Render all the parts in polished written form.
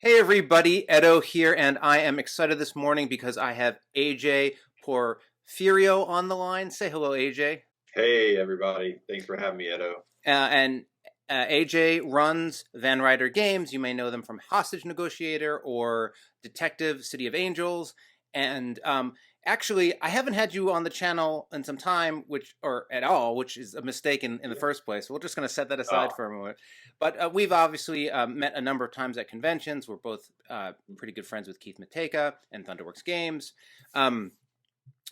Hey everybody, Edo here, and I am excited this morning because I have AJ Porfirio on the line. Say hello, AJ. Hey everybody, thanks for having me, Edo. And AJ runs Van Ryder Games. You may know them from Hostage Negotiator or Detective City of Angels. And actually, I haven't had you on the channel in some time, which or at all, which is a mistake in the first place. We're just going to set that aside Oh, for a moment. But we've obviously met a number of times at conventions. We're both pretty good friends with Keith Mateka and Thunderworks Games. Um,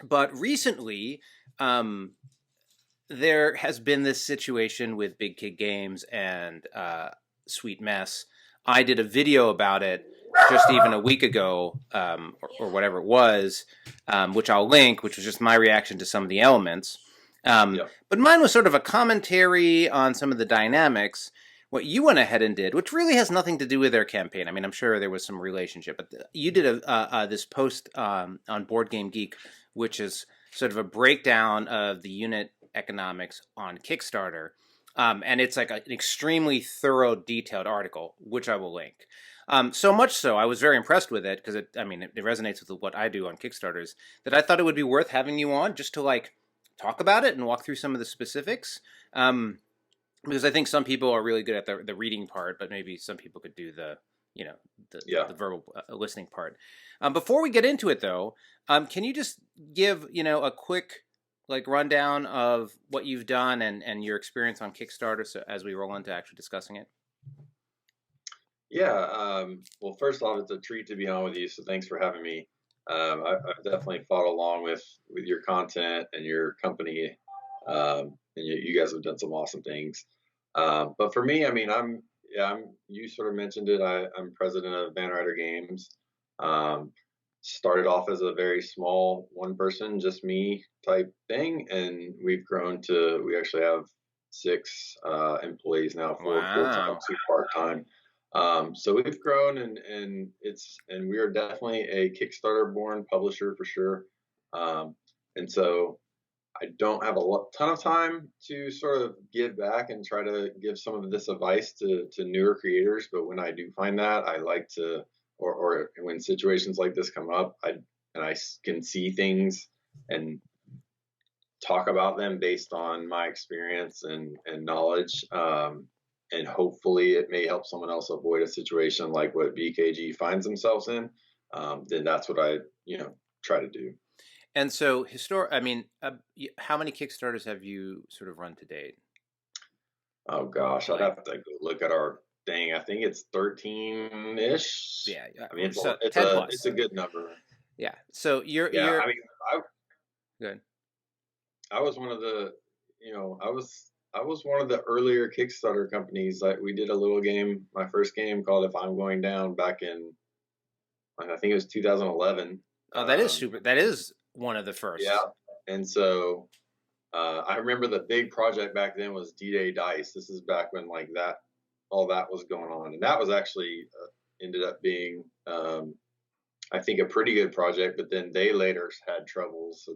but recently, um, there has been this situation with Big Kid Games and Sweet Mess. I did a video about it just even a week ago, or whatever it was, which I'll link, which was just my reaction to some of the elements. yep. But mine was sort of a commentary on some of the dynamics. What you went ahead and did, which really has nothing to do with their campaign. I mean, I'm sure there was some relationship, but you did this post on Board Game Geek, which is sort of a breakdown of the unit economics on Kickstarter. And it's like an extremely thorough, detailed article, which I will link. So much so, I was very impressed with it because it resonates with what I do on Kickstarters. That I thought it would be worth having you on just to like talk about it and walk through some of the specifics. Because I think some people are really good at the reading part, but maybe some people could do the you know Yeah. the verbal listening part. Before we get into it, though, can you just give a quick like rundown of what you've done and your experience on Kickstarter, so as we roll into actually discussing it? Yeah. Well, first off, it's a treat to be on with you, so thanks for having me. I've definitely followed along with your content and your company, and you guys have done some awesome things. But for me, I mean, you sort of mentioned it. I'm president of Van Ryder Games. Um, Started off as a very small one person, just me type thing, and we've grown to we actually have six employees now, four full time, Wow. two part time. So we've grown, and we are definitely a Kickstarter born publisher for sure. And so I don't have ton of time to sort of give back and try to give some of this advice to newer creators. But when I do find that, I like to, or when situations like this come up, I can see things and talk about them based on my experience and knowledge. And hopefully it may help someone else avoid a situation like what BKG finds themselves in. Then that's what I, try to do. And so, how many Kickstarters have you sort of run to date? Oh gosh, I'd Like, have to go look at our thing. I think it's 13-ish. yeah, I mean, so it's 10 a plus. it's a good number. Yeah. So Yeah, you're I mean, I good. I was one of the, I was one of the earlier Kickstarter companies. Like we did a little game, my first game called "If I'm Going Down" back in, I think it was 2011. Oh, that is Um, super. That is one of the yeah, firsts. and so I remember the big project back then was D-Day Dice. This is back when like that, all that was going on, and that was actually ended up being, I think, a pretty good project. But then they later had troubles, so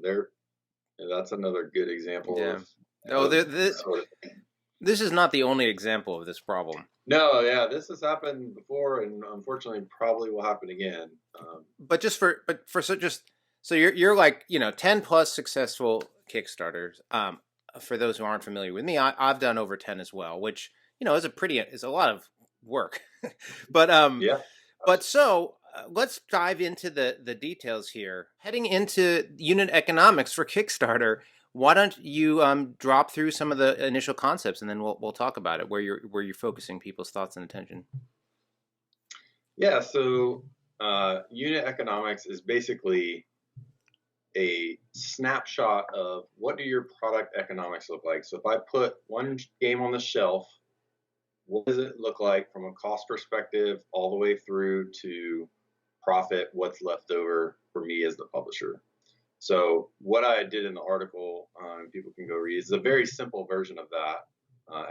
that's another good example Yeah. of Oh, this sort of thing. this is not the only example of this problem. No, yeah, this has happened before, and unfortunately, probably will happen again. But you're like 10 plus successful Kickstarters. For those who aren't familiar with me, I've done over 10 as well, which is a lot of work. but Yeah, let's dive into the details here. Heading into unit economics for Kickstarter, why don't you drop through some of the initial concepts, and then we'll talk about it, where you're focusing people's thoughts and attention. yeah. So, unit economics is basically a snapshot of what do your product economics look like. So, if I put one game on the shelf, what does it look like from a cost perspective, all the way through to profit? What's left over for me as the publisher? So what I did in the article, people can go read, is a very simple version of that.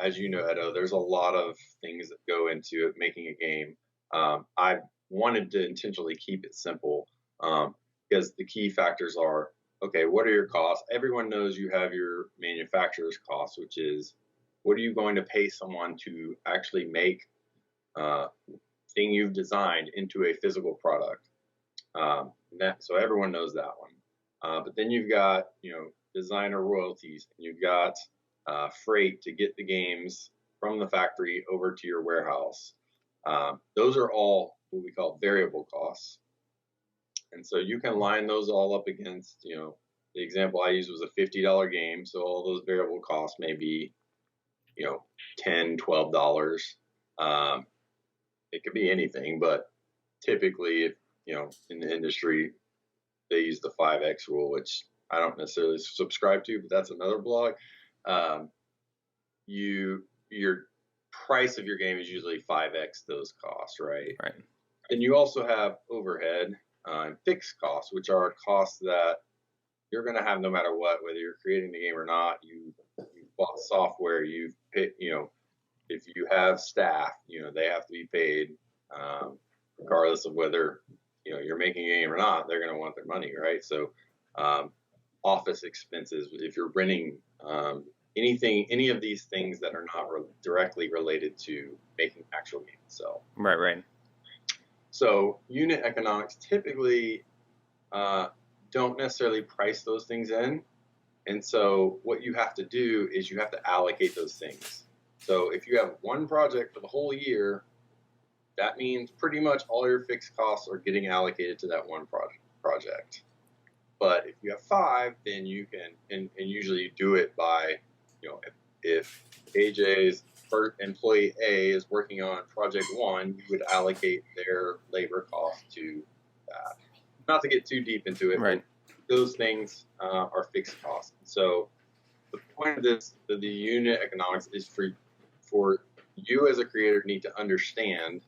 As you know, Edo, there's a lot of things that go into it, making a game. I wanted to intentionally keep it simple, because the key factors are, okay, what are your costs? Everyone knows you have your manufacturer's costs, which is what are you going to pay someone to actually make uh, thing you've designed into a physical product. So everyone knows that one. But then you've got, designer royalties, and you've got freight to get the games from the factory over to your warehouse. Those are all what we call variable costs. And so you can line those all up against, the example I used was a $50 game. So all those variable costs may be, $10, $12. It could be anything, but typically, if, in the industry, they use the 5X rule, which I don't necessarily subscribe to, but that's another blog. Your price of your game is usually 5X those costs, right? Right. And you also have overhead and fixed costs, which are costs that you're going to have no matter what, whether you're creating the game or not. You bought software, you've paid, if you have staff, they have to be paid, regardless of whether you're making a game or not. They're going to want their money, right? So office expenses, if you're renting, any of these things that are not directly related to making actual games itself. Right. So unit economics typically don't necessarily price those things in. And so what you have to do is you have to allocate those things. So if you have one project for the whole year, that means pretty much all your fixed costs are getting allocated to that one project. But if you have 5, then you can, and usually you do it by, if AJ's employee A is working on project 1, you would allocate their labor cost to that. Not to get too deep into it, right. But those things are fixed costs. So the point of this, the unit economics, is for you as a creator need to understand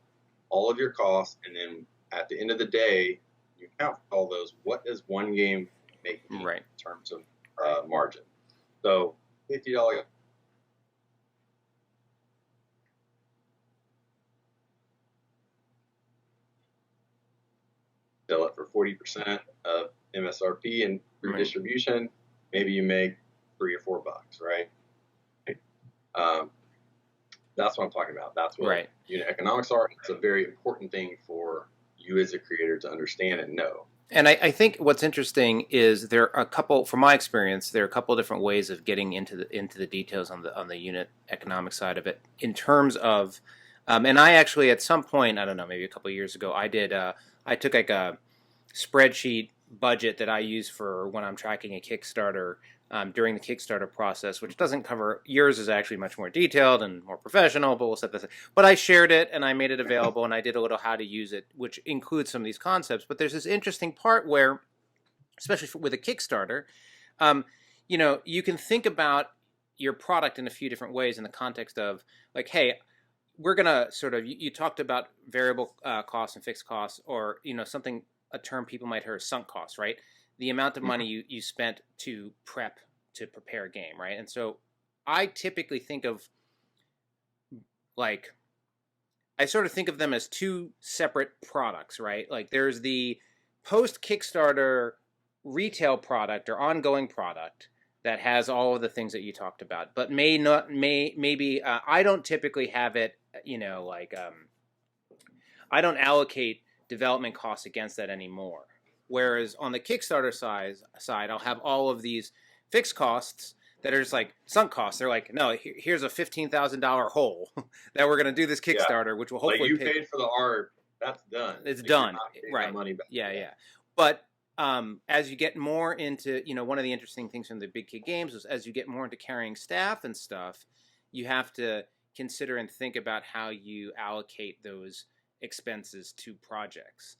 all of your costs, and then at the end of the day, you count all those. What does one game make in terms of margin? So $50. Sell it for 40% of MSRP, and through distribution, maybe you make $3 or $4, right? That's what I'm talking about. That's what unit economics are. It's a very important thing for you as a creator to understand and know. And I think what's interesting is there are a couple, from my experience, there are a couple of different ways of getting into the details on the unit economic side of it. In terms of, and I actually at some point, I don't know, maybe a couple of years ago, I took like a spreadsheet budget that I use for when I'm tracking a Kickstarter during the Kickstarter process, which doesn't cover, yours is actually much more detailed and more professional, but we'll set this. But I shared it and I made it available and I did a little how to use it, which includes some of these concepts. But there's this interesting part where, especially with a Kickstarter, you can think about your product in a few different ways in the context of like, hey, we're going to sort of, you talked about variable costs and fixed costs, or, something, a term people might hear, sunk costs, right? The amount of money you spent to prepare a game, right? And so I typically think of, like, I sort of think of them as two separate products, right? Like there's the post-Kickstarter retail product or ongoing product that has all of the things that you talked about, but maybe I don't typically have it, I don't allocate development costs against that anymore. Whereas on the Kickstarter side, I'll have all of these fixed costs that are just like sunk costs. They're like, no, here's a $15,000 hole that we're going to do this Kickstarter, which will hopefully paid for the art. That's done. It's done, right? Money back. Yeah. But as you get more into, one of the interesting things from the Big Kid Games is as you get more into carrying staff and stuff, you have to consider and think about how you allocate those expenses to projects.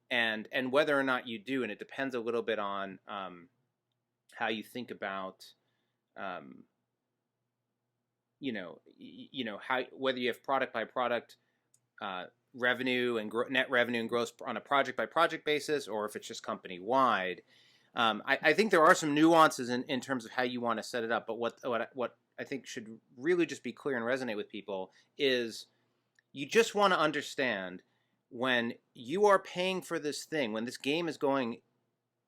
And whether or not you do, and it depends a little bit on how you think about, how whether you have product by product revenue and net revenue and gross on a project by project basis, or if it's just company wide. I think there are some nuances in terms of how you want to set it up. But what I think should really just be clear and resonate with people is you just want to understand, when you are paying for this thing, when this game is going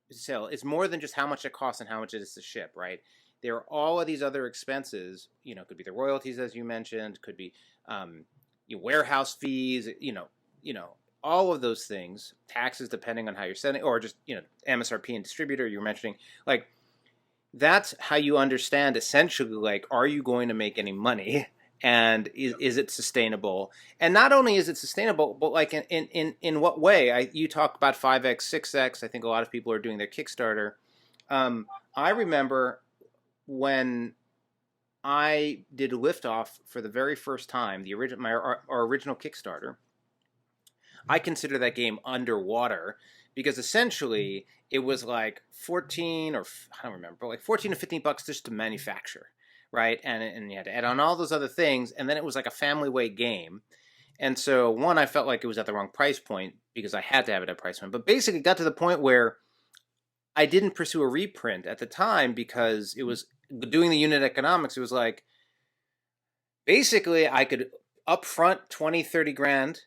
to sell, it's more than just how much it costs and how much it is to ship, right? There are all of these other expenses, could be the royalties, as you mentioned, could be, warehouse fees, all of those things, taxes depending on how you're setting, or just MSRP and distributor you're mentioning, like that's how you understand essentially, like, are you going to make any money, and is it sustainable? And not only is it sustainable, but like in what way? You talk about 5x, 6x. I think a lot of people are doing their Kickstarter. I remember when I did Liftoff for the very first time, the original our original Kickstarter. I consider that game underwater because essentially it was like 14 or I don't remember, like 14 to 15 bucks just to manufacture, right? And you had to add on all those other things, and then it was like a family weight game. And so one, I felt like it was at the wrong price point because I had to have it at price point. But basically, it got to the point where I didn't pursue a reprint at the time because it was doing the unit economics. It was like basically I could upfront 20, 30 grand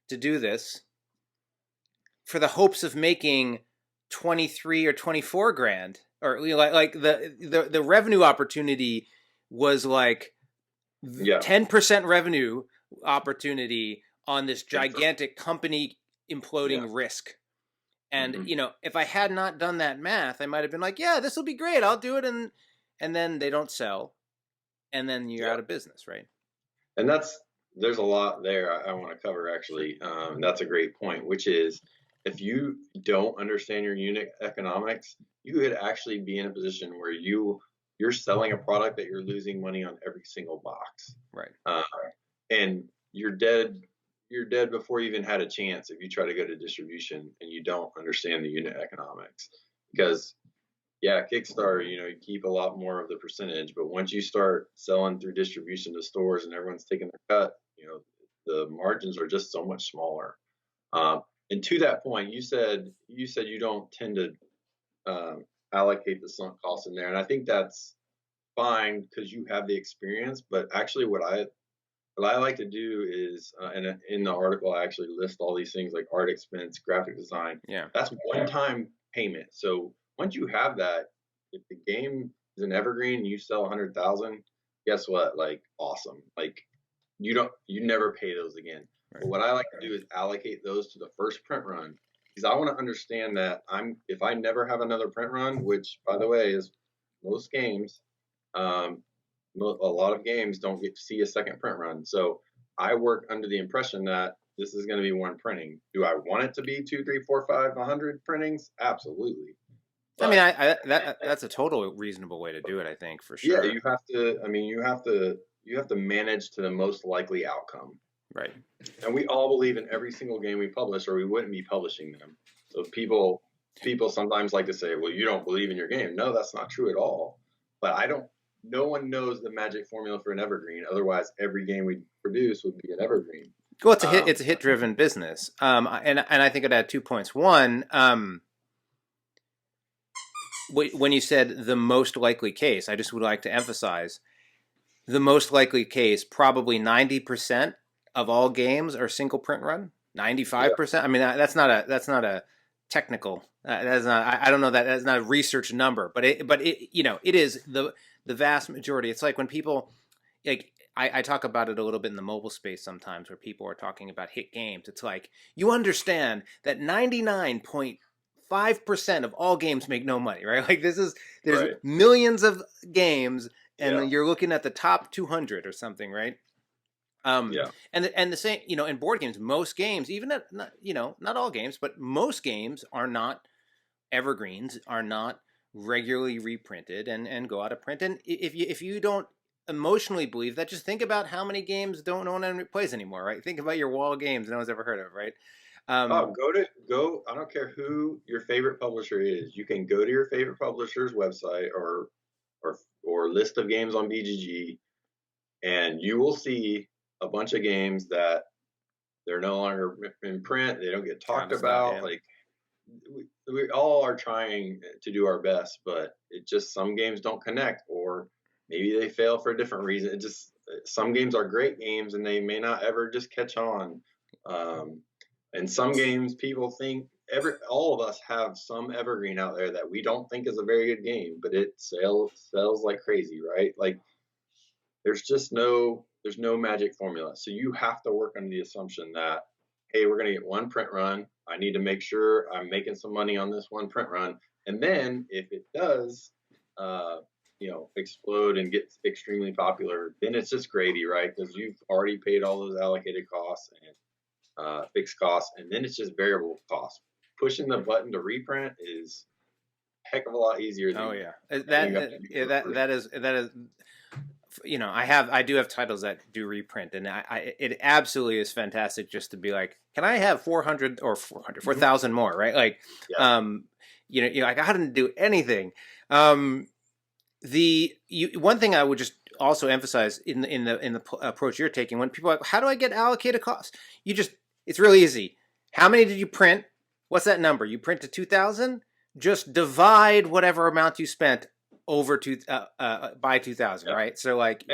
to do this for the hopes of making 23 or 24 grand, or like the revenue opportunity was like 10% revenue opportunity on this gigantic company imploding risk. And if I had not done that math, I might have been like, yeah, this will be great, I'll do it, and then they don't sell, and then you're out of business, right? And there's a lot there I want to cover actually. That's a great point, which is if you don't understand your unit economics, you could actually be in a position where you're selling a product that you're losing money on every single box, right? And you're dead before you even had a chance if you try to go to distribution and you don't understand the unit economics. Because Kickstarter, you keep a lot more of the percentage, but once you start selling through distribution to stores and everyone's taking their cut, the margins are just so much smaller. And to that point, you said you don't tend to allocate the sunk costs in there, and I think that's fine because you have the experience. But actually, what I like to do is, and in the article, I actually list all these things like art expense, graphic design. Yeah, that's one-time payment. So once you have that, if the game is an evergreen and you sell 100,000, guess what? Like, awesome. Like, you never pay those again. Right. But what I like to do is allocate those to the first print run because I want to understand that if I never have another print run, which by the way is most games, a lot of games don't get to see a second print run. So I work under the impression that this is going to be one printing. Do I want it to be 2, 3, 4, 5, 100 printings? Absolutely. But, I mean, that's a total reasonable way to do it, I think, for sure. Yeah, you have to. I mean, you have to manage to the most likely outcome. Right. And we all believe in every single game we publish, or we wouldn't be publishing them. So people sometimes like to say, "Well, you don't believe in your game." No, that's not true at all. But no one knows the magic formula for an evergreen. Otherwise, every game we produce would be an evergreen. Well, it's a hit. It's a hit-driven business. And I think I'd add 2 points. One, when you said the most likely case, I just would like to emphasize the most likely case. Probably 90% of all games are single print run. 95%. Yeah. I mean, that's not a technical. That's not. I don't know that that's not a research number, but it is the vast majority. It's like when people like. I talk about it a little bit in the mobile space sometimes where people are talking about hit games. It's like, you understand that 99.5% of all games make no money, right? Like there's right. Millions of games and you're looking at the top 200 or something, right? And the same, in board games, most games, even not all games, but most games are not evergreens, are not regularly reprinted and go out of print. And if you don't emotionally believe that, just think about how many games no one plays anymore, right? Think about your wall of games no one's ever heard of, right? Go. I don't care who your favorite publisher is. You can go to your favorite publisher's website or list of games on BGG, and you will see a bunch of games that they're no longer in print. They don't get talked about. Yeah. Like we all are trying to do our best, but it just some games don't connect, or maybe they fail for a different reason. It just some games are great games, and they may not ever just catch on. And some games people think all of us have some evergreen out there that we don't think is a very good game, but it sells like crazy, right? Like there's just no There's no magic formula. So you have to work under the assumption that, hey, we're going to get one print run. I need to make sure I'm making some money on this one print run. And then if it does, explode and get extremely popular, then it's just gravy, right? Because you've already paid all those allocated costs and fixed costs, and then it's just variable costs. Pushing the button to reprint is a heck of a lot easier than that is I do have titles that do reprint, and it absolutely is fantastic just to be like, can I have 400 or 4,000 more, right? Like, yeah. like I didn't do anything. One thing I would just also emphasize in the approach you're taking, when people are like, how do I get allocated costs? It's really easy. How many did you print? What's that number? You print to 2,000? Just divide whatever amount you spent over by 2,000, yeah. Right? So like,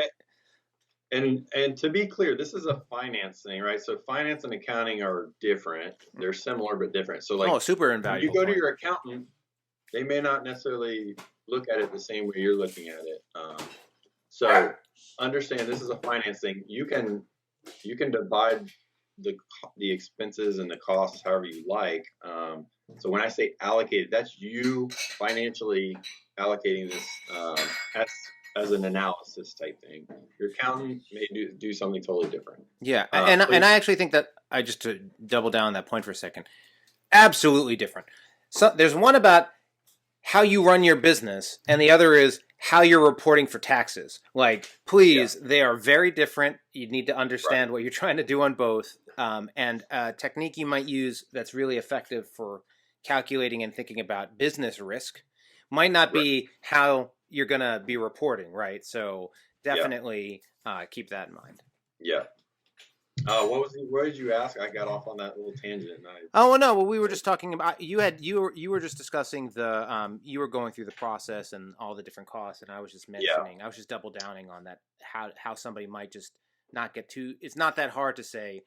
and to be clear, this is a finance thing, right? So finance and accounting are different. They're similar but different. So like, super invaluable. You go to your accountant, they may not necessarily look at it the same way you're looking at it. So understand this is a finance thing. You can divide the expenses and the costs however you like. So when I say allocated, that's you financially allocating this as an analysis type thing. Your accountant may do something totally different. Yeah, and I actually think that, just to double down on that point for a second, absolutely different. So there's one about how you run your business, and the other is how you're reporting for taxes. Like, please, They are very different. You need to understand what you're trying to do on both. And a technique you might use that's really effective for calculating and thinking about business risk might not be how you're going to be reporting, right? So definitely keep that in mind. Yeah. What did you ask? I got off on that little tangent. Oh no! Well, we were just talking about you were just discussing you were going through the process and all the different costs, and I was just mentioning I was just double downing on that how somebody might just not get too. It's not that hard to say.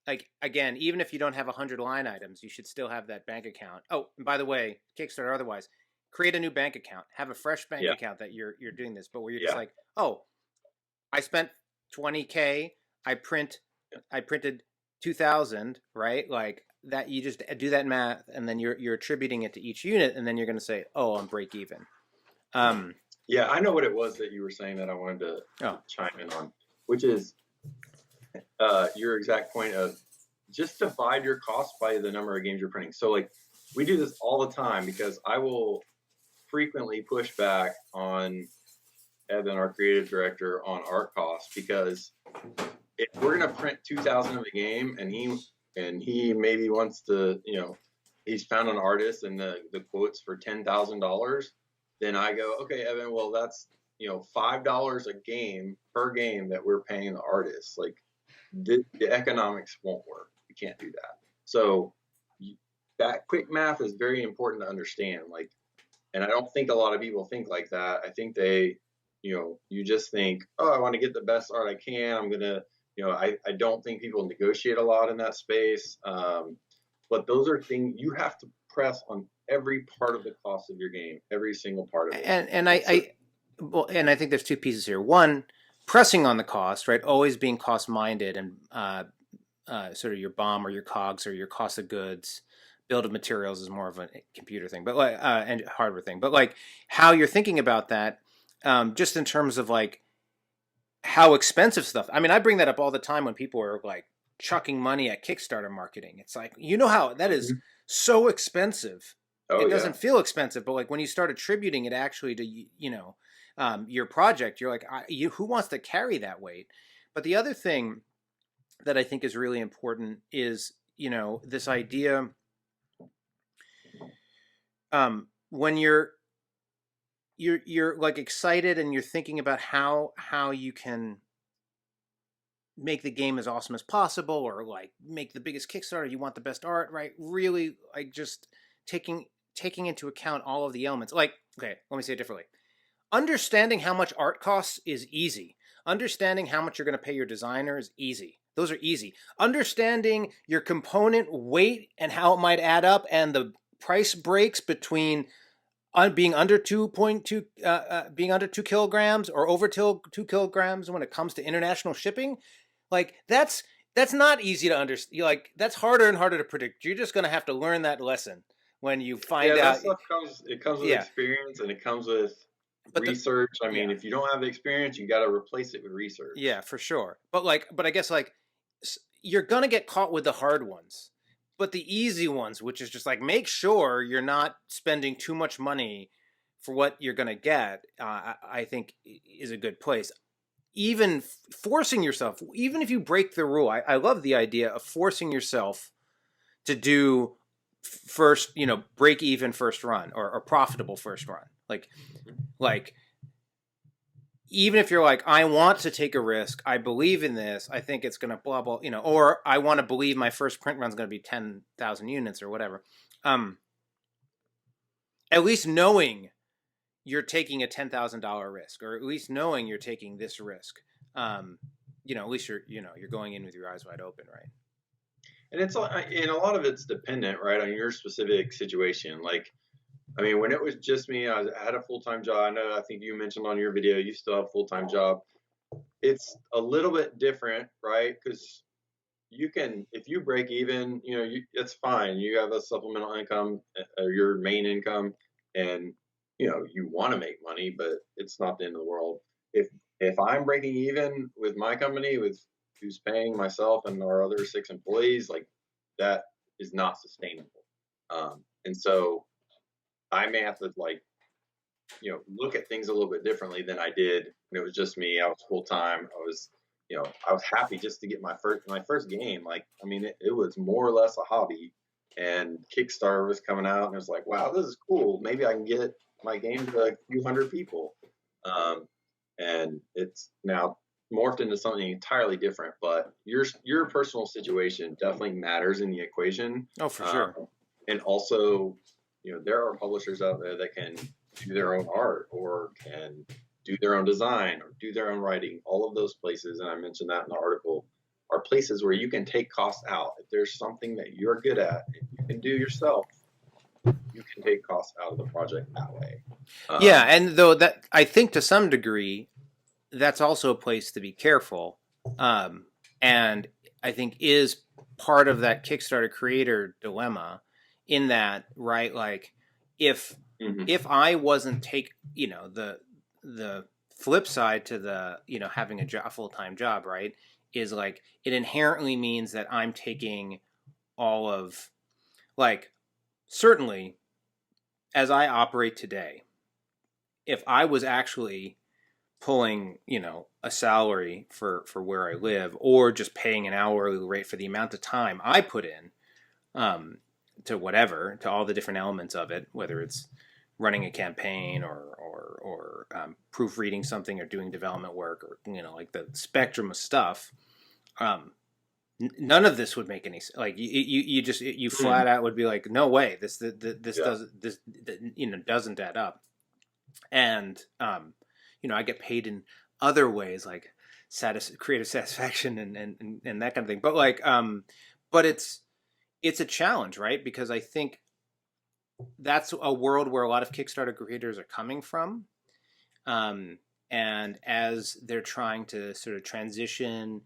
Like, again, even if you don't have 100 line items, you should still have that bank account. Oh, and by the way, Kickstarter otherwise, create a new bank account, have a fresh bank account that you're doing this, but where you're just like, oh, I spent $20K, I printed 2,000, right? Like that, you just do that math, and then you're attributing it to each unit, and then you're going to say, oh, I'm break even. Yeah, I know what it was that you were saying that I wanted to chime in on, which is your exact point of just divide your costs by the number of games you're printing. So like, we do this all the time because I will frequently push back on Evan, our creative director, on art costs, because if we're gonna print 2,000 of a game and he maybe wants to, he's found an artist and the quote's for $10,000, then I go, okay, Evan, well that's $5 a game per game that we're paying the artist. Like the economics won't work. We can't do that. So that quick math is very important to understand. Like, and I don't think a lot of people think like that. I think they, you just think, oh, I want to get the best art I can. I'm gonna, I don't think people negotiate a lot in that space. But those are things you have to press on every part of the cost of your game, every single part of it. And I think there's two pieces here. One, pressing on the cost, right? Always being cost minded, and sort of your BOM or your COGS or your cost of goods. Build of materials is more of a computer thing, but like and hardware thing. But like how you're thinking about that, just in terms of like how expensive stuff. I mean, I bring that up all the time when people are like chucking money at Kickstarter marketing. It's like, how that is so expensive. It doesn't feel expensive, but like when you start attributing it actually to your project, you're like, who wants to carry that weight? But the other thing that I think is really important is this idea. When you're like excited and you're thinking about how you can make the game as awesome as possible, or like make the biggest Kickstarter, you want the best art, right? Really, like just taking into account all of the elements. Like, okay, let me say it differently. Understanding how much art costs is easy. Understanding how much you're going to pay your designer is easy. Those are easy. Understanding your component weight and how it might add up, and the price breaks between being under 2.2 being under 2 kilograms or over 2 kilograms when it comes to international shipping, like that's not easy to understand. Like that's harder and harder to predict. You're just going to have to learn that lesson when you find Yeah, that out. stuff comes with Yeah, experience, and it comes with but the research. I mean, yeah, if you don't have the experience, you got to replace it with research. yeah, for sure. But I guess like you're going to get caught with the hard ones. But the easy ones, which is just like make sure you're not spending too much money for what you're going to get, I think is a good place. Even forcing yourself, even if you break the rule, I love the idea of forcing yourself to do first, break even first run or profitable first run. Like even if you're like, I want to take a risk, I believe in this, I think it's gonna blah blah, or I want to believe my first print run's gonna be 10,000 units or whatever. Um, at least knowing you're taking a $10,000 risk, or at least knowing you're taking this risk. At least you're going in with your eyes wide open, right? And and a lot of it's dependent, right, on your specific situation. Like, I mean, when it was just me, I had a full time job. I know, I think you mentioned on your video, you still have a full time job. It's a little bit different, right? Because you can, if you break even, it's fine. You have a supplemental income or your main income, and you want to make money, but it's not the end of the world. If I'm breaking even with my company, with who's paying myself and our other 6 employees, like that is not sustainable. And so I may have to like look at things a little bit differently than I did when it was just me. I was full time. I was happy just to get my first game. Like, I mean, it was more or less a hobby, and Kickstarter was coming out, and it was like, wow, this is cool. Maybe I can get my game to a few hundred people. Um, and it's now morphed into something entirely different. But your personal situation definitely matters in the equation. Oh, for Um, sure. and also, there are publishers out there that can do their own art or can do their own design or do their own writing. All of those places, and I mentioned that in the article, are places where you can take costs out. If there's something that you're good at and you can do yourself, you can take costs out of the project that way. Yeah, Um, and though that I think to some degree that's also a place to be careful, and I think is part of that Kickstarter creator dilemma. In that, right? Like, if mhm. if I wasn't the flip side to the having a full time job, right? Is like it inherently means that I'm taking all of like certainly as I operate today. If I was actually pulling a salary for where I live or just paying an hourly rate for the amount of time I put in um, to all the different elements of it, whether it's running a campaign or proofreading something or doing development work or like the spectrum of stuff. um, None of this would make any sense. Like you just you Mm, flat out would be like, no way, this yeah. doesn't doesn't add up. And I get paid in other ways like creative satisfaction and that kind of thing. But but it's a challenge, right? Because I think that's a world where a lot of Kickstarter creators are coming from. um, and as they're trying to sort of transition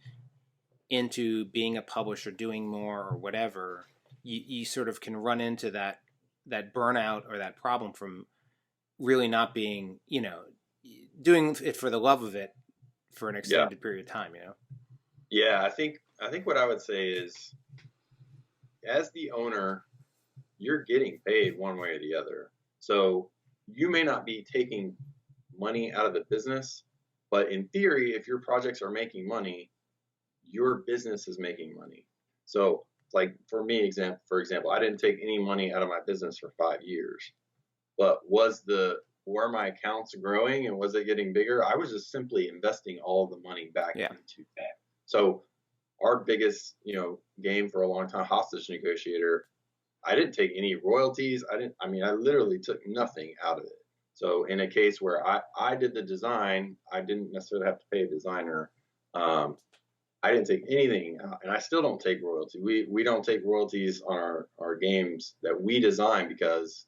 into being a publisher, doing more or whatever, you sort of can run into that burnout or that problem from really not being, doing it for the love of it for an Yeah. extended period of time. Yeah. I think what I would say is, as the owner, you're getting paid one way or the other. So you may not be taking money out of the business, but in theory, if your projects are making money, your business is making money. So, like for me, for example, I didn't take any money out of my business for 5 years. But were my accounts growing and was it getting bigger? I was just simply investing all the money back Yeah. into that. So our biggest, game for a long time, hostage negotiator, I didn't take any royalties. I literally took nothing out of it. So in a case where I did the design, I didn't necessarily have to pay a designer. Um, I didn't take anything out, and I still don't take royalty. We don't take royalties on our games that we design because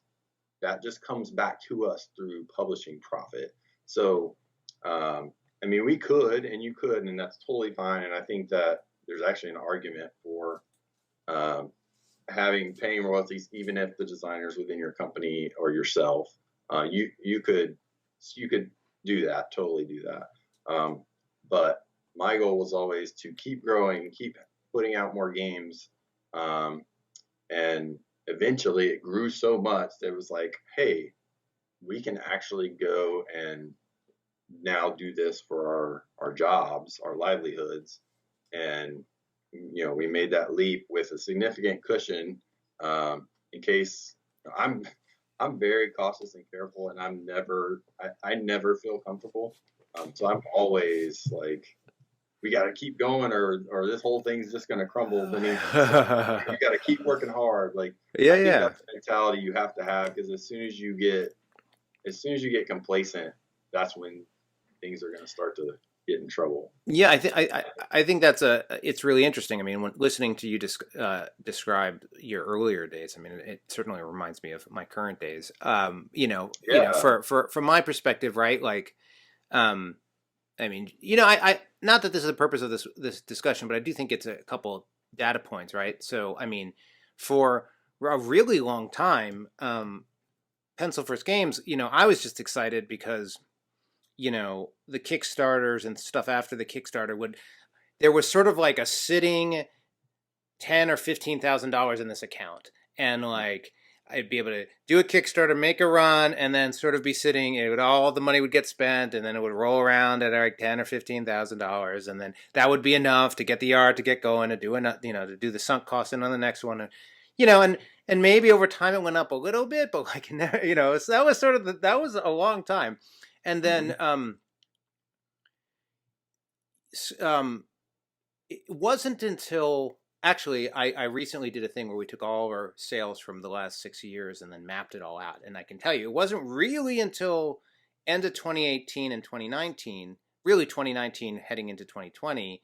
that just comes back to us through publishing profit. So, I mean, we could, and you could, and that's totally fine. And I think that there's actually an argument for um, paying royalties, even if the designer's within your company or yourself. You could do that, totally do that. But my goal was always to keep growing, keep putting out more games, and eventually it grew so much that it was like, hey, we can actually go and now do this for our jobs, our livelihoods, and we made that leap with a significant cushion, in case. I'm very cautious and careful, and I never feel comfortable. So I'm always like, we got to keep going, or this whole thing's just going to crumble beneath us. So you got to keep working hard. Like, Yeah, I think yeah. that's the mentality you have to have, because as soon as you get complacent, that's when things are going to start to get in trouble. Yeah, I think it's really interesting. I mean, when listening to you describe your earlier days, I mean, it certainly reminds me of my current days. Yeah, For from my perspective, right? Like, um, I mean, I not that this is the purpose of this discussion, but I do think it's a couple data points, right? So, I mean, for a really long time, Pencil First Games, I was just excited because the Kickstarters and stuff after the Kickstarter there was sort of like a sitting $10,000 or $15,000 in this account, and like I'd be able to do a Kickstarter, make a run, and then sort of be sitting. All the money would get spent, and then it would roll around at like $10,000 or $15,000, and then that would be enough to get the art to get going, to do to do the sunk cost in on the next one, and and maybe over time it went up a little bit, but like so that was sort of that was a long time, and then it wasn't until actually I recently did a thing where we took all of our sales from the last 6 years and then mapped it all out. And I can tell you, it wasn't really until end of 2018 and 2019, really 2019 heading into 2020,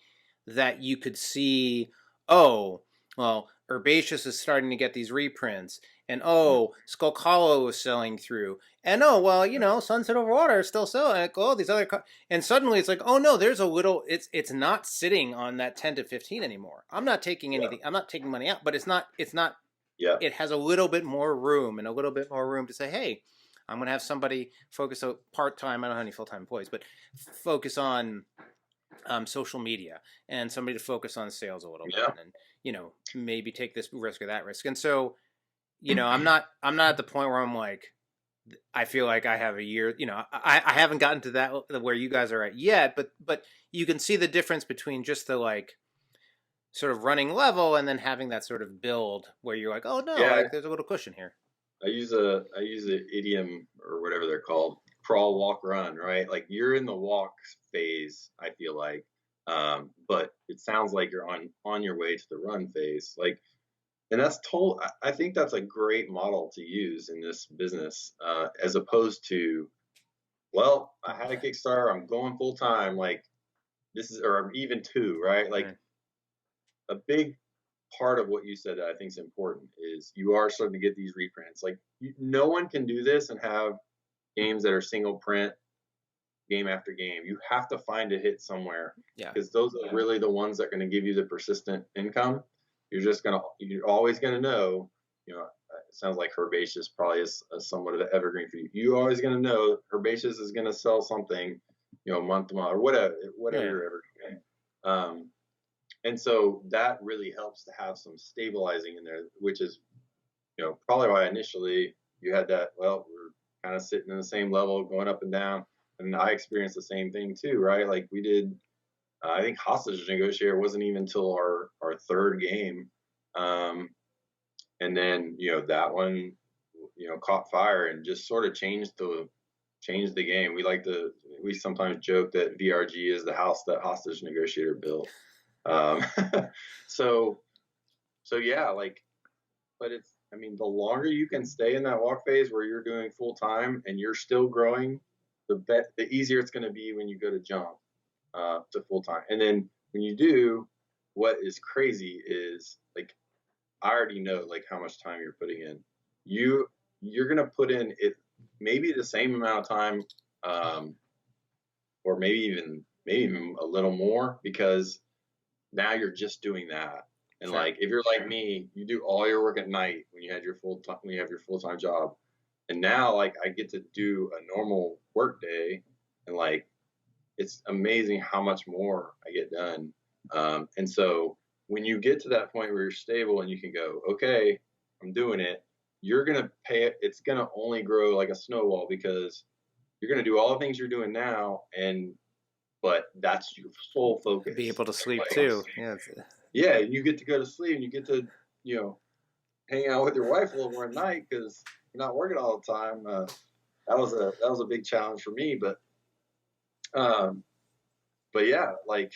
that you could see, oh, well, Herbaceous is starting to get these reprints, and oh, Skull Hollow was selling through, and oh, well, Sunset Over Water is still selling. Like, oh, these other, and suddenly it's like, oh no, there's a little. It's not sitting on that 10 to 15 anymore. I'm not taking yeah, anything. I'm not taking money out, but it's not. It's not. yeah, It has a little bit more room and a little bit more room to say, hey, I'm going to have somebody focus on part time. I don't have any full time employees, but focus on social media, and somebody to focus on sales a little bit, yeah, and maybe take this risk or that risk. And so I'm not at the point where I'm like, I feel like I have a year. I haven't gotten to that where you guys are at yet, but you can see the difference between just the like sort of running level and then having that sort of build where you're like, oh no, yeah. like there's a little cushion here. I use a idiom, or whatever they're called, crawl, walk, run, right? Like, you're in the walk phase, I feel like, but it sounds like you're on your way to the run phase. Like, and I think that's a great model to use in this business, as opposed to, well, I had a Kickstarter, I'm going full time, like, this is, or even two, right? Like, Right. a big part of what you said that I think is important is you are starting to get these reprints. Like, no one can do this and have games that are single print game after game. You have to find a hit somewhere, Yeah. because those are really the ones that are going to give you the persistent income. You're always going to know, it sounds like Herbaceous probably is somewhat of an evergreen for you. You're always going to know Herbaceous is going to sell something, month to month, or whatever Yeah. your evergreen game. And so that really helps to have some stabilizing in there, which is, probably why initially you had that, well, we're kind of sitting in the same level, going up and down. And I experienced the same thing too, right? Like, we did, I think Hostage Negotiator wasn't even until our third game. And then, that one, caught fire and just sort of changed the game. We sometimes joke that VRG is the house that Hostage Negotiator built. Um, so, so yeah, like, but I mean, the longer you can stay in that walk phase where you're doing full time and you're still growing, the easier it's going to be when you go to jump, to full time. And then when you do, what is crazy is, like, I already know, like, how much time you're putting in. You you're going to put in it maybe the same amount of time, um, or maybe even a little more, because now you're just doing that. And Sure. like, if you're like me, you do all your work at night when you had your full time, when you have your full time job. And now, like, I get to do a normal work day, and like, it's amazing how much more I get done. And so when you get to that point where you're stable and you can go, okay, I'm doing it, you're gonna pay it. It's gonna only grow like a snowball, because you're gonna do all the things you're doing now, and but that's your full Be focus. able to sleep Like, too. Yeah. yeah, you get to go to sleep, and you get to, you know, hang out with your wife a little more at night because you're not working all the time. That was a big challenge for me, um, but yeah, like,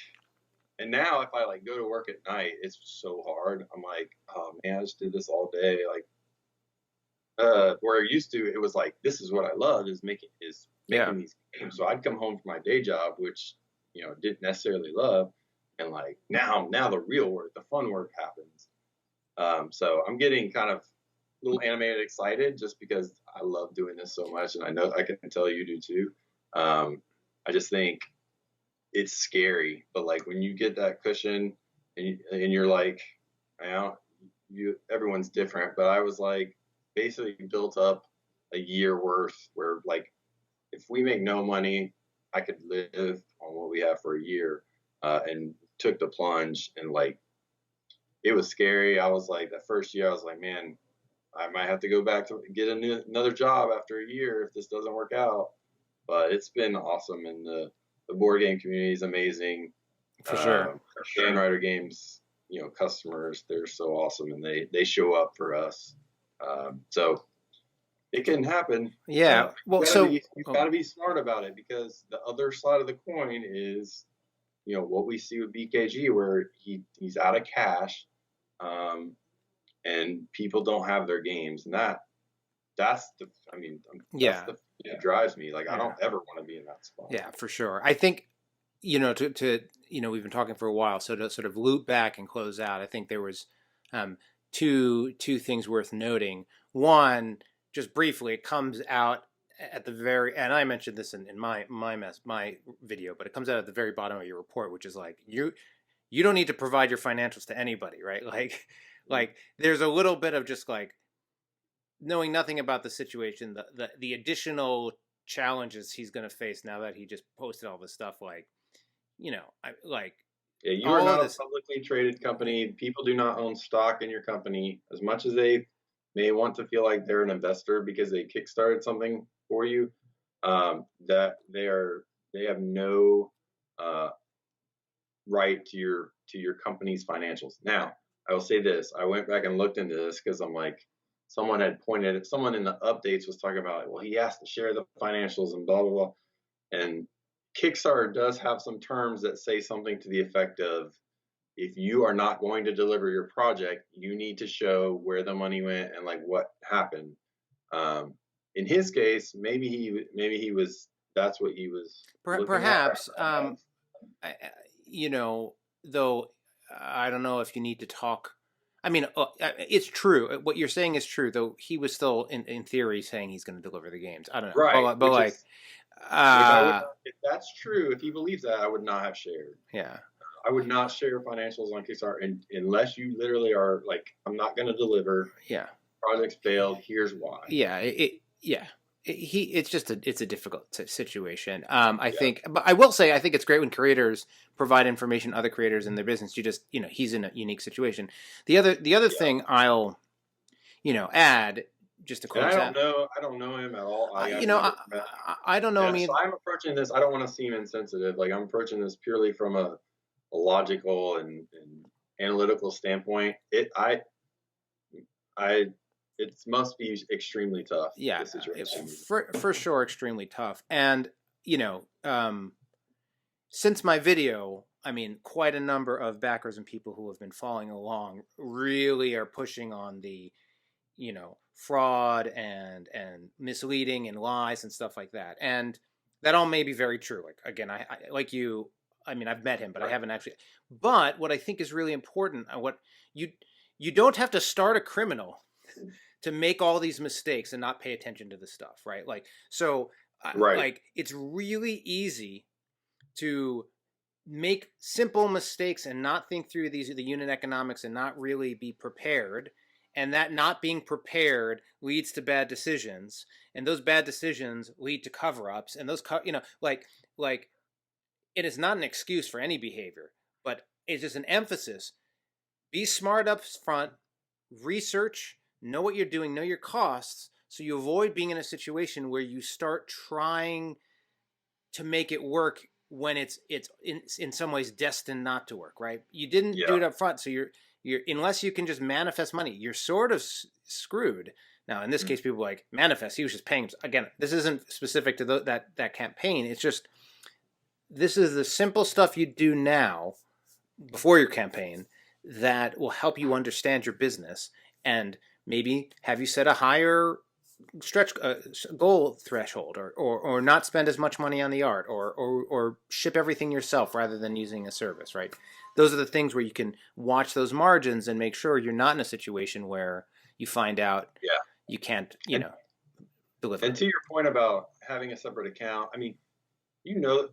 and now if I like go to work at night, it's so hard. I'm like, oh man, I just did this all day. Like, where I used to, it was like, this is what I love, is Yeah. making these games. So I'd come home from my day job, which, didn't necessarily love, and like, now the real work, the fun work happens. So I'm getting kind of a little animated excited, just because I love doing this so much, and I know I can tell you do too. I just think it's scary, but like, when you get that cushion, and you're like, you know, everyone's different, but I was like, basically built up a year worth, where like, if we make no money, I could live on what we have for a year, and took the plunge, and like, it was scary. I was like, that first year, I was like, man, I might have to go back to get another job after a year if this doesn't work out. But it's been awesome, and the board game community is amazing. For sure. Dan Rider Games, customers, they're so awesome, and they show up for us. So it can happen. Yeah. Well, You've got to be smart about it, because the other side of the coin is, what we see with BKG, where he's out of cash, and people don't have their games, and that's the I mean that's yeah. the it drives me. Like, I Yeah. don't ever want to be in that spot. Yeah, for sure. I think, we've been talking for a while, so to sort of loop back and close out, I think there was um, two things worth noting. One, just briefly, it comes out at the very, and I mentioned this in my video, but it comes out at the very bottom of your report, which is like, you don't need to provide your financials to anybody, right? Like there's a little bit of just like knowing nothing about the situation, the additional challenges he's going to face now that he just posted all this stuff, like, Yeah, you are all of not a this. publicly traded company. People do not own stock in your company. As much as they may want to feel like they're an investor because they kickstarted something for you, that they have no uh, right to your company's financials. Now, I will say this: I went back and looked into this, because I'm like, someone in the updates was talking about, well, he has to share the financials and blah blah blah. And Kickstarter does have some terms that say something to the effect of, if you are not going to deliver your project, you need to show where the money went and like what happened. Um, in his case, maybe he was that's what he was looking at. Perhaps, though, I don't know if you need to talk. I mean, it's true. What you're saying is true, though. He was still, in theory, saying he's going to deliver the games. I don't know, Right, but which like, is, if that's true, if he believes that, I would not have shared. yeah, I would not share financials on Kickstarter, unless you literally are like, I'm not going to deliver. yeah, Projects failed. Here's why. yeah, yeah. It's a difficult situation. I Yeah. think, but I will say, I think it's great when creators provide information to other creators in their business. You just, he's in a unique situation. The other Yeah. thing I'll, add, just to And close out. I don't know him at all. I, I've you know, never I, met. I don't know. I Yeah, mean, so I'm approaching this. I don't want to seem insensitive. Like, I'm approaching this purely from a logical and analytical standpoint. I, it must be extremely tough. yeah, The situation. for sure, extremely tough. And you know, um, since my video, I mean, quite a number of backers and people who have been following along really are pushing on the, fraud and misleading and lies and stuff like that. And that all may be very true. Like, again, I like you. I mean, I've met him, but I Right. haven't actually. But what I think is really important, what you you don't have to start a criminal to make all these mistakes and not pay attention to the stuff, right? Like, so Right. like it's really easy to make simple mistakes and not think through the unit economics and not really be prepared, and that not being prepared leads to bad decisions, and those bad decisions lead to cover-ups, and those like it is not an excuse for any behavior, but it's just an emphasis. Be smart up front, research, know what you're doing, know your costs, so you avoid being in a situation where you start trying to make it work when it's in some ways destined not to work, right? You didn't do it up front, so you're unless you can just manifest money, you're sort of screwed. Now, in this case, people are like, manifest, he was just paying. Again, this isn't specific to that campaign. It's just, this is the simple stuff you do now before your campaign that will help you understand your business and maybe have you set a higher stretch goal threshold, or not spend as much money on the art, or ship everything yourself rather than using a service, right? Those are the things where you can watch those margins and make sure you're not in a situation where you find out you can't, deliver. And to your point about having a separate account, I mean, you know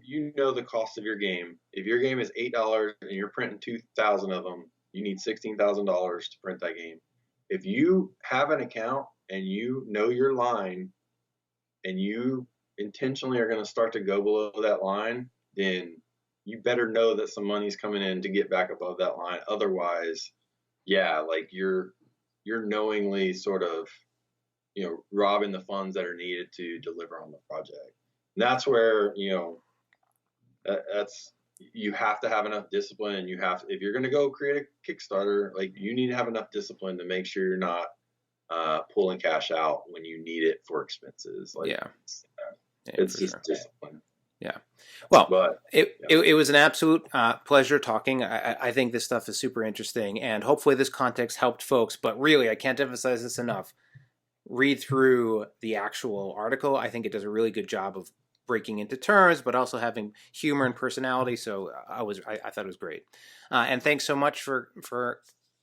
the cost of your game. If your game is $8 and you're printing 2,000 of them, you need $16,000 to print that game. If you have an account and you know your line and you intentionally are going to start to go below that line, then you better know that some money's coming in to get back above that line. Otherwise, like you're knowingly sort of, robbing the funds that are needed to deliver on the project. And that's where, that's, you have to have enough discipline, and if you're going to go create a Kickstarter, like, you need to have enough discipline to make sure you're not pulling cash out when you need it for expenses. Like, it's just sure. Discipline. Yeah. Well, but it was an absolute pleasure talking. I think this stuff is super interesting, and hopefully this context helped folks. But really, I can't emphasize this enough. Read through the actual article. I think it does a really good job of breaking into terms, but also having humor and personality. So I thought it was great. And thanks so much for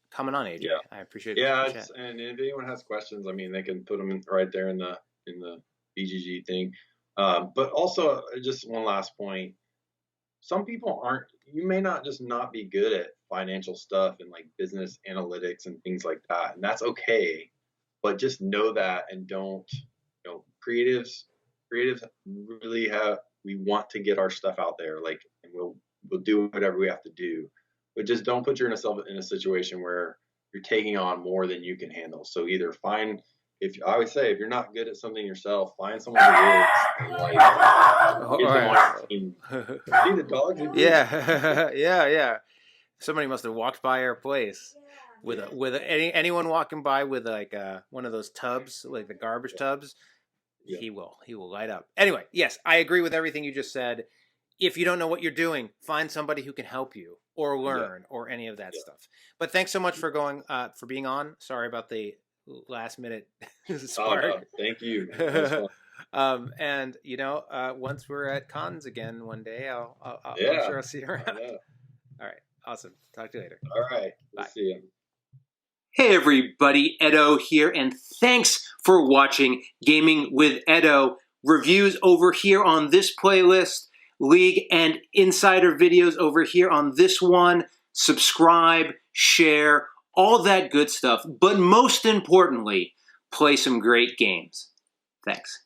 coming on, AJ. Yeah. I appreciate it. Yeah, and if anyone has questions, I mean, they can put them right there in the BGG thing. But also, just one last point. Some people you may not be good at financial stuff and like business analytics and things like that. And that's okay. But just know that, and don't, creatives really we want to get our stuff out there, like, and we'll do whatever we have to do, but just don't put yourself in a situation where you're taking on more than you can handle. So either I always say, if you're not good at something yourself, find someone who is, and like, get them on your team. See the dogs? Yeah. Somebody must have walked by our place. Anyone walking by with like one of those tubs, like the garbage tubs, he will light up. Anyway, yes, I agree with everything you just said. If you don't know what you're doing, find somebody who can help you or learn or any of that stuff. But thanks so much for being on. Sorry about the last minute spark. Oh, no, thank you. And once we're at cons again one day, I'm sure I'll see you around. All right, awesome. Talk to you later. All right, we'll see you. Hey everybody, Edo here, and thanks for watching Gaming with Edo. Reviews over here on this playlist, League and Insider videos over here on this one. Subscribe, share, all that good stuff. But most importantly, play some great games. Thanks.